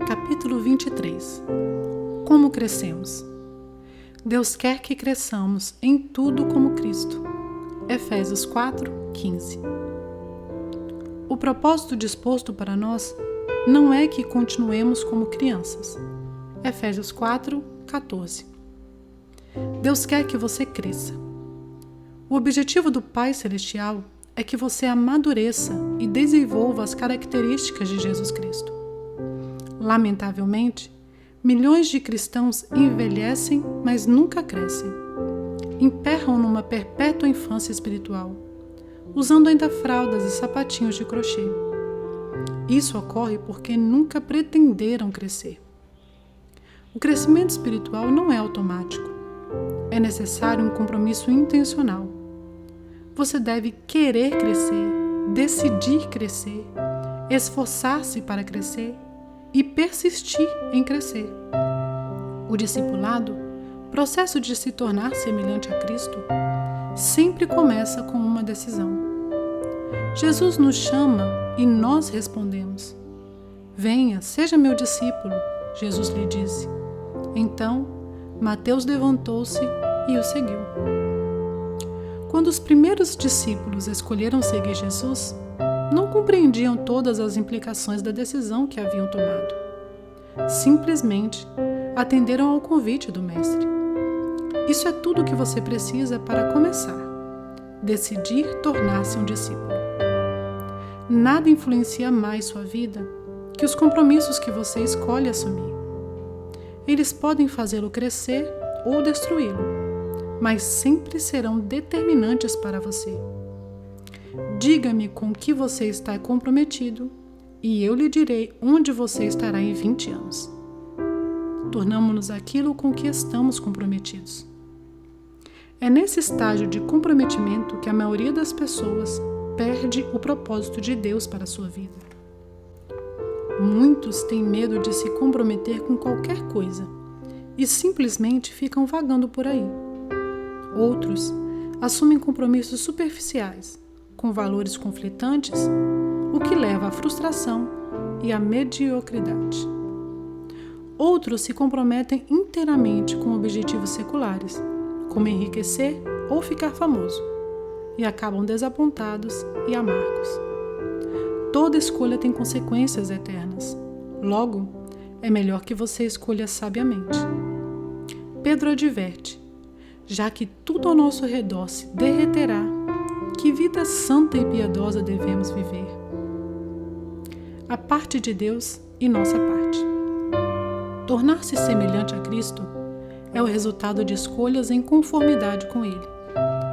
Capítulo 23. Como crescemos? Deus quer que cresçamos em tudo como Cristo. Efésios 4:15. O propósito disposto para nós não é que continuemos como crianças. Efésios 4:14. Deus quer que você cresça. O objetivo do Pai Celestial é que você amadureça e desenvolva as características de Jesus Cristo. Lamentavelmente, milhões de cristãos envelhecem, mas nunca crescem. Emperram numa perpétua infância espiritual, usando ainda fraldas e sapatinhos de crochê. Isso ocorre porque nunca pretenderam crescer. O crescimento espiritual não é automático. É necessário um compromisso intencional. Você deve querer crescer, decidir crescer, esforçar-se para crescer e persistir em crescer. O discipulado, processo de se tornar semelhante a Cristo, sempre começa com uma decisão. Jesus nos chama e nós respondemos. Venha, seja meu discípulo, Jesus lhe disse. Então, Mateus levantou-se e o seguiu. Quando os primeiros discípulos escolheram seguir Jesus, não compreendiam todas as implicações da decisão que haviam tomado. Simplesmente atenderam ao convite do Mestre. Isso é tudo o que você precisa para começar. Decidir tornar-se um discípulo. Nada influencia mais sua vida que os compromissos que você escolhe assumir. Eles podem fazê-lo crescer ou destruí-lo, mas sempre serão determinantes para você. Diga-me com que você está comprometido e eu lhe direi onde você estará em 20 anos. Tornamo-nos aquilo com que estamos comprometidos. É nesse estágio de comprometimento que a maioria das pessoas perde o propósito de Deus para a sua vida. Muitos têm medo de se comprometer com qualquer coisa e simplesmente ficam vagando por aí. Outros assumem compromissos superficiais, com valores conflitantes, o que leva à frustração e à mediocridade. Outros se comprometem inteiramente com objetivos seculares, como enriquecer ou ficar famoso, e acabam desapontados e amargos. Toda escolha tem consequências eternas. Logo, é melhor que você escolha sabiamente. Pedro adverte: já que tudo ao nosso redor se derreterá, que vida santa e piedosa devemos viver? A parte de Deus e nossa parte. Tornar-se semelhante a Cristo é o resultado de escolhas em conformidade com Ele,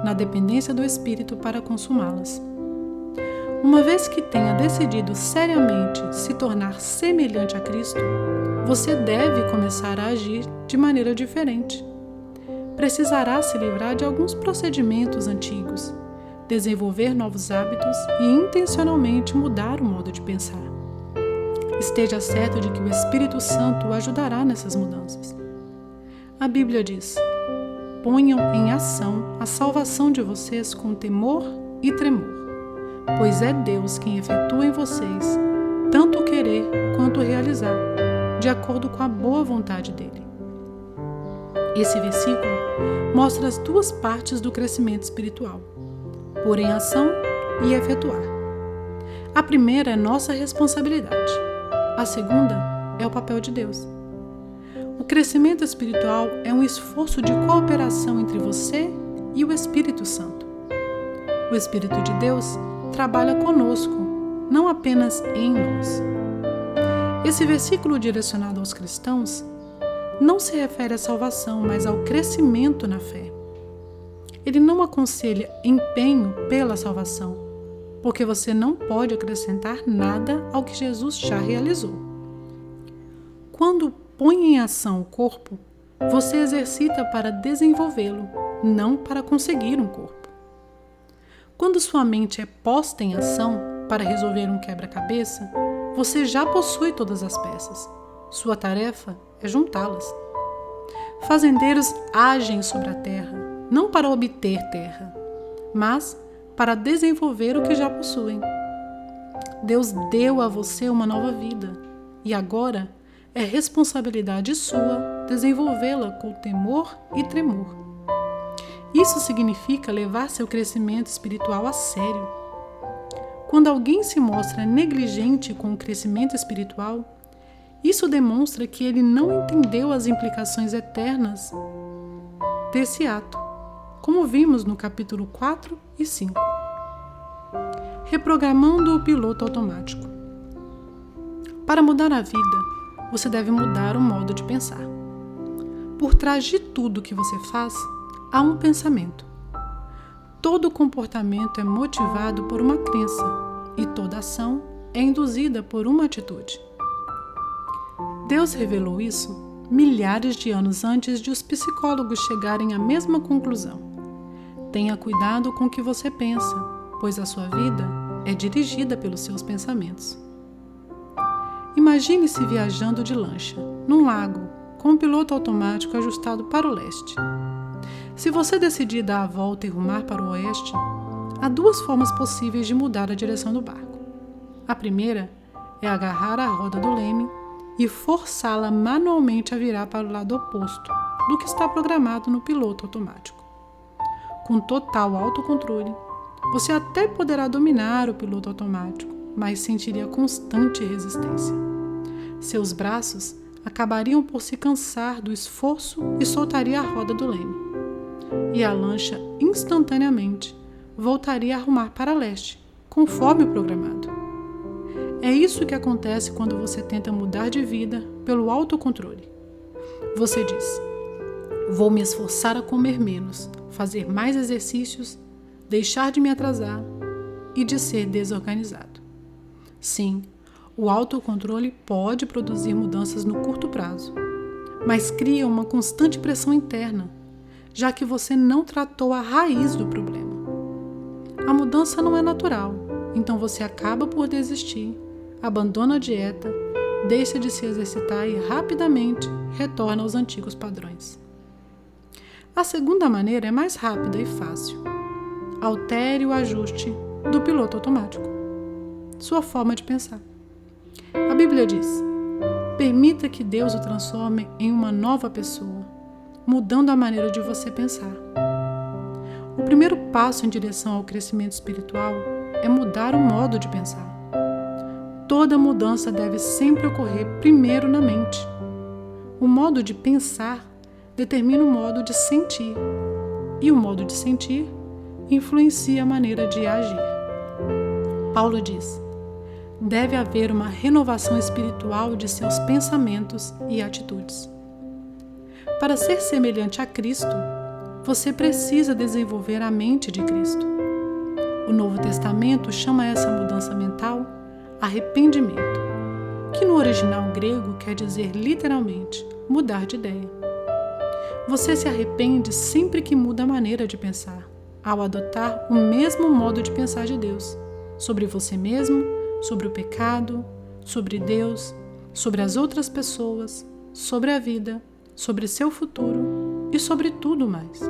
na dependência do Espírito para consumá-las. Uma vez que tenha decidido seriamente se tornar semelhante a Cristo, você deve começar a agir de maneira diferente. Precisará se livrar de alguns procedimentos antigos, desenvolver novos hábitos e intencionalmente mudar o modo de pensar. Esteja certo de que o Espírito Santo o ajudará nessas mudanças. A Bíblia diz: ponham em ação a salvação de vocês com temor e tremor, pois é Deus quem efetua em vocês tanto o querer quanto o realizar, de acordo com a boa vontade dele. Esse versículo mostra as duas partes do crescimento espiritual: pôr em ação e efetuar. A primeira é nossa responsabilidade. A segunda é o papel de Deus. O crescimento espiritual é um esforço de cooperação entre você e o Espírito Santo. O Espírito de Deus trabalha conosco, não apenas em nós. Esse versículo direcionado aos cristãos não se refere à salvação, mas ao crescimento na fé. Ele não aconselha empenho pela salvação, porque você não pode acrescentar nada ao que Jesus já realizou. Quando põe em ação o corpo, você exercita para desenvolvê-lo, não para conseguir um corpo. Quando sua mente é posta em ação para resolver um quebra-cabeça, você já possui todas as peças. Sua tarefa é juntá-las. Fazendeiros agem sobre a terra, não para obter terra, mas para desenvolver o que já possuem. Deus deu a você uma nova vida e agora é responsabilidade sua desenvolvê-la com temor e tremor. Isso significa levar seu crescimento espiritual a sério. Quando alguém se mostra negligente com o crescimento espiritual, isso demonstra que ele não entendeu as implicações eternas desse ato, como vimos no capítulo 4 e 5. Reprogramando o piloto automático. Para mudar a vida, você deve mudar o modo de pensar. Por trás de tudo que você faz, há um pensamento. Todo comportamento é motivado por uma crença e toda ação é induzida por uma atitude. Deus revelou isso milhares de anos antes de os psicólogos chegarem à mesma conclusão. Tenha cuidado com o que você pensa, pois a sua vida é dirigida pelos seus pensamentos. Imagine-se viajando de lancha, num lago, com o piloto automático ajustado para o leste. Se você decidir dar a volta e rumar para o oeste, há duas formas possíveis de mudar a direção do barco. A primeira é agarrar a roda do leme e forçá-la manualmente a virar para o lado oposto do que está programado no piloto automático. Com total autocontrole, você até poderá dominar o piloto automático, mas sentiria constante resistência. Seus braços acabariam por se cansar do esforço e soltaria a roda do leme. E a lancha instantaneamente voltaria a rumar para leste, conforme o programado. É isso que acontece quando você tenta mudar de vida pelo autocontrole. Você diz: vou me esforçar a comer menos, fazer mais exercícios, deixar de me atrasar e de ser desorganizado. Sim, o autocontrole pode produzir mudanças no curto prazo, mas cria uma constante pressão interna, já que você não tratou a raiz do problema. A mudança não é natural, então você acaba por desistir, abandona a dieta, deixa de se exercitar e rapidamente retorna aos antigos padrões. A segunda maneira é mais rápida e fácil. Altere o ajuste do piloto automático, sua forma de pensar. A Bíblia diz: permita que Deus o transforme em uma nova pessoa, mudando a maneira de você pensar. O primeiro passo em direção ao crescimento espiritual é mudar o modo de pensar. Toda mudança deve sempre ocorrer primeiro na mente. O modo de pensar determina o modo de sentir, e o modo de sentir influencia a maneira de agir. Paulo diz: deve haver uma renovação espiritual de seus pensamentos e atitudes. Para ser semelhante a Cristo, você precisa desenvolver a mente de Cristo. O Novo Testamento chama essa mudança mental arrependimento, que no original grego quer dizer literalmente mudar de ideia. Você se arrepende sempre que muda a maneira de pensar, ao adotar o mesmo modo de pensar de Deus, sobre você mesmo, sobre o pecado, sobre Deus, sobre as outras pessoas, sobre a vida, sobre seu futuro e sobre tudo mais.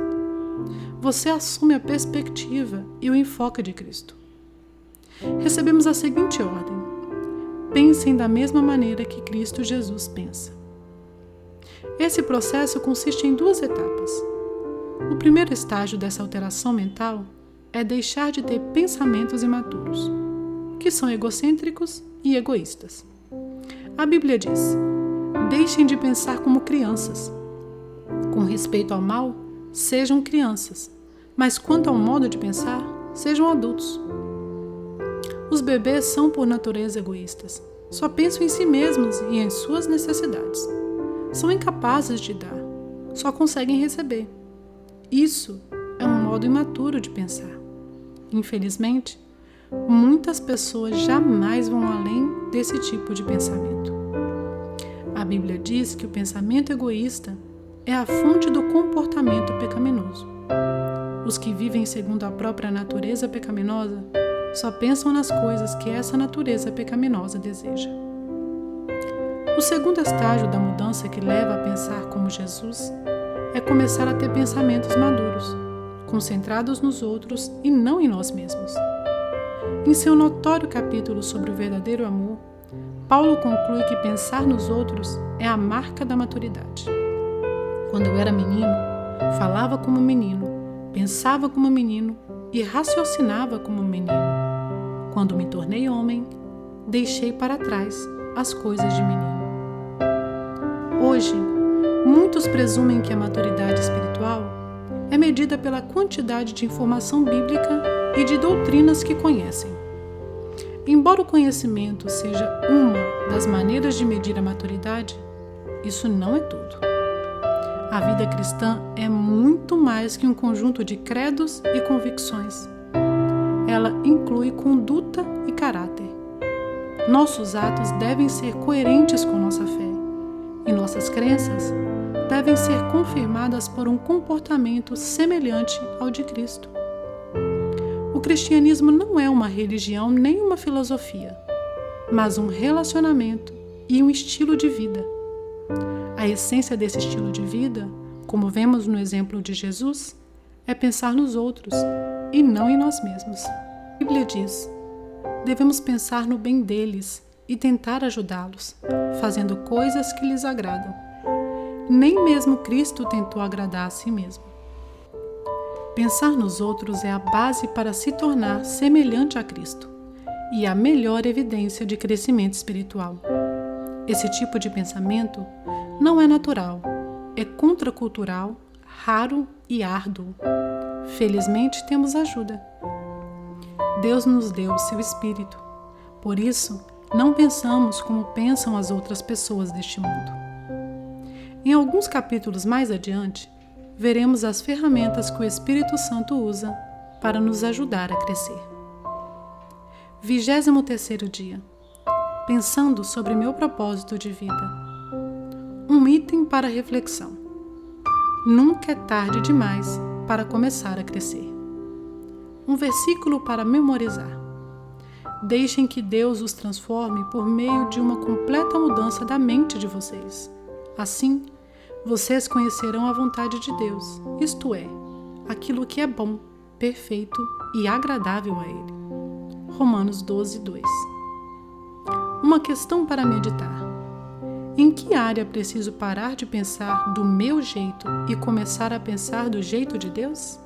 Você assume a perspectiva e o enfoque de Cristo. Recebemos a seguinte ordem: pensem da mesma maneira que Cristo Jesus pensa. Esse processo consiste em duas etapas. O primeiro estágio dessa alteração mental é deixar de ter pensamentos imaturos, que são egocêntricos e egoístas. A Bíblia diz: deixem de pensar como crianças. Com respeito ao mal, sejam crianças, mas quanto ao modo de pensar, sejam adultos. Os bebês são por natureza egoístas, só pensam em si mesmos e em suas necessidades. São incapazes de dar, só conseguem receber. Isso é um modo imaturo de pensar. Infelizmente, muitas pessoas jamais vão além desse tipo de pensamento. A Bíblia diz que o pensamento egoísta é a fonte do comportamento pecaminoso. Os que vivem segundo a própria natureza pecaminosa só pensam nas coisas que essa natureza pecaminosa deseja. O segundo estágio da mudança que leva a pensar como Jesus é começar a ter pensamentos maduros, concentrados nos outros e não em nós mesmos. Em seu notório capítulo sobre o verdadeiro amor, Paulo conclui que pensar nos outros é a marca da maturidade. Quando eu era menino, falava como menino, pensava como menino e raciocinava como menino. Quando me tornei homem, deixei para trás as coisas de menino. Hoje, muitos presumem que a maturidade espiritual é medida pela quantidade de informação bíblica e de doutrinas que conhecem. Embora o conhecimento seja uma das maneiras de medir a maturidade, isso não é tudo. A vida cristã é muito mais que um conjunto de credos e convicções. Ela inclui conduta e caráter. Nossos atos devem ser coerentes com nossa fé, e nossas crenças devem ser confirmadas por um comportamento semelhante ao de Cristo. O cristianismo não é uma religião nem uma filosofia, mas um relacionamento e um estilo de vida. A essência desse estilo de vida, como vemos no exemplo de Jesus, é pensar nos outros e não em nós mesmos. A Bíblia diz: devemos pensar no bem deles e tentar ajudá-los, fazendo coisas que lhes agradam. Nem mesmo Cristo tentou agradar a si mesmo. Pensar nos outros é a base para se tornar semelhante a Cristo e a melhor evidência de crescimento espiritual. Esse tipo de pensamento não é natural, é contracultural, raro e árduo. Felizmente temos ajuda. Deus nos deu o seu Espírito. Por isso, não pensamos como pensam as outras pessoas deste mundo. Em alguns capítulos mais adiante, veremos as ferramentas que o Espírito Santo usa para nos ajudar a crescer. 23º dia. Pensando sobre meu propósito de vida. Um item para reflexão. Nunca é tarde demais para começar a crescer. Um versículo para memorizar. Deixem que Deus os transforme por meio de uma completa mudança da mente de vocês. Assim, vocês conhecerão a vontade de Deus, isto é, aquilo que é bom, perfeito e agradável a Ele. Romanos 12:2. Uma questão para meditar. Em que área preciso parar de pensar do meu jeito e começar a pensar do jeito de Deus?